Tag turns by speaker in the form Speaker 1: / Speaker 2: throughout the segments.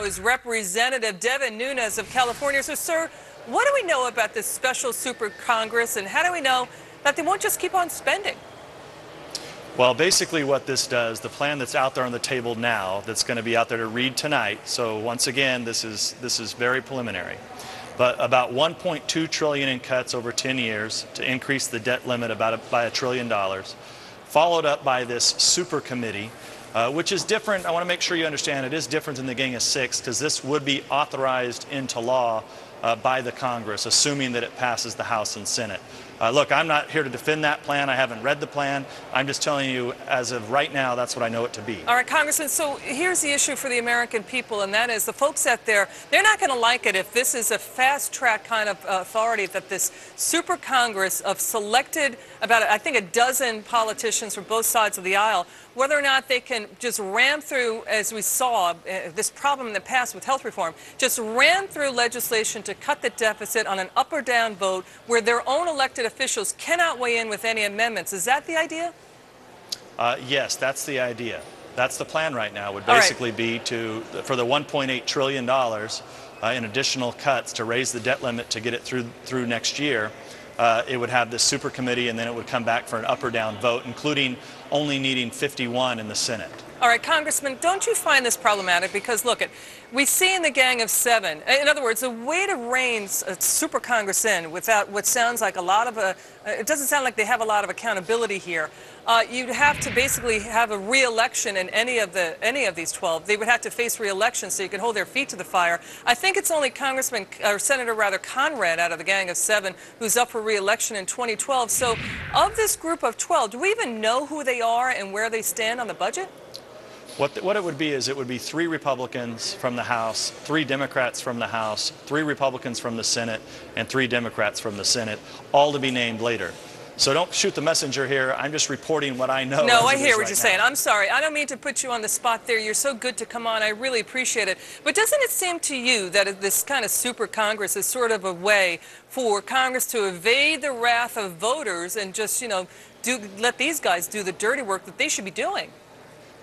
Speaker 1: Is Representative Devin Nunes of California. So, sir, what do we know about this special super Congress, and how do we know that they won't just keep on spending?
Speaker 2: Well, basically what this does, the plan that's out there on the table now, that's going to be out there to read tonight, so once again, this is very preliminary, but about $1.2 trillion in cuts over 10 years to increase the debt limit by $1 trillion, followed up by this super committee, which is different. I want to make sure you understand it is different than the Gang of Six, because this would be authorized into law by the Congress, assuming that it passes the House and Senate. Look, I'm not here to defend that plan. I haven't read the plan. I'm just telling you, as of right now, that's what I know it to be.
Speaker 1: All right, Congressman, so here's the issue for the American people, and that is the folks out there, they're not going to like it if this is a fast-track kind of authority, that this super Congress of selected about, I think, a dozen politicians from both sides of the aisle, whether or not they can just ram through, as we saw, this problem in the past with health reform, just ram through legislation to cut the deficit on an up or down vote where their own elected officials cannot weigh in with any amendments. Is that the idea?
Speaker 2: Yes, that's the idea. That's the plan right now, would basically be for the $1.8 trillion in additional cuts to raise the debt limit to get it through next year. It would have this super committee, and then it would come back for an up or down vote, including only needing 51 in the Senate.
Speaker 1: All right, Congressman, don't you find this problematic? Because, look, we see in the Gang of Seven, in other words, a way to rein a super Congress in without what sounds like a lot of it doesn't sound like they have a lot of accountability here. You'd have to basically have a re-election in any of these 12. They would have to face re-election so you can hold their feet to the fire. I think it's only Senator Conrad out of the Gang of Seven who's up for re-election in 2012. So, of this group of 12, do we even know who they are and where they stand on the budget?
Speaker 2: What it would be is it would be 3 Republicans from the House, 3 Democrats from the House, 3 Republicans from the Senate, and 3 Democrats from the Senate, all to be named later. So don't shoot the messenger here. I'm just reporting what I know.
Speaker 1: No, I hear what you're saying. I'm sorry. I don't mean to put you on the spot there. You're so good to come on. I really appreciate it. But doesn't it seem to you that this kind of super Congress is sort of a way for Congress to evade the wrath of voters and just, let these guys do the dirty work that they should be doing?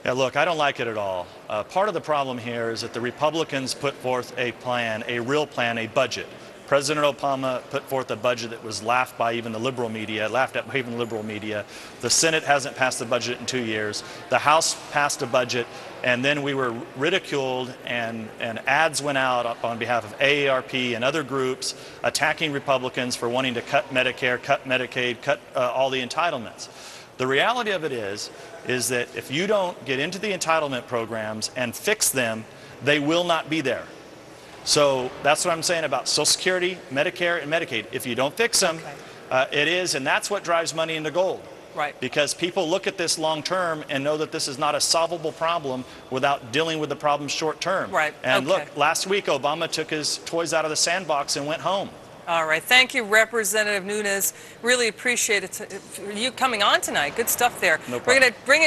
Speaker 2: Yeah, look, I don't like it at all. Part of the problem here is that the Republicans put forth a plan, a real plan, a budget. President Obama put forth a budget that was laughed at by even the liberal media. The Senate hasn't passed the budget in 2 years. The House passed a budget, and then we were ridiculed, and ads went out on behalf of AARP and other groups attacking Republicans for wanting to cut Medicare, cut Medicaid, cut all the entitlements. The reality of it is that if you don't get into the entitlement programs and fix them, they will not be there. So that's what I'm saying about Social Security, Medicare, and Medicaid. If you don't fix them, it is, and that's what drives money into gold.
Speaker 1: Right.
Speaker 2: Because people look at this long term and know that this is not a solvable problem without dealing with the problem short term.
Speaker 1: Right.
Speaker 2: And look, last week Obama took his toys out of the sandbox and went home.
Speaker 1: All right. Thank you, Representative Nunes. Really appreciate it. You coming on tonight. Good stuff there.
Speaker 2: No problem.
Speaker 1: We're going to bring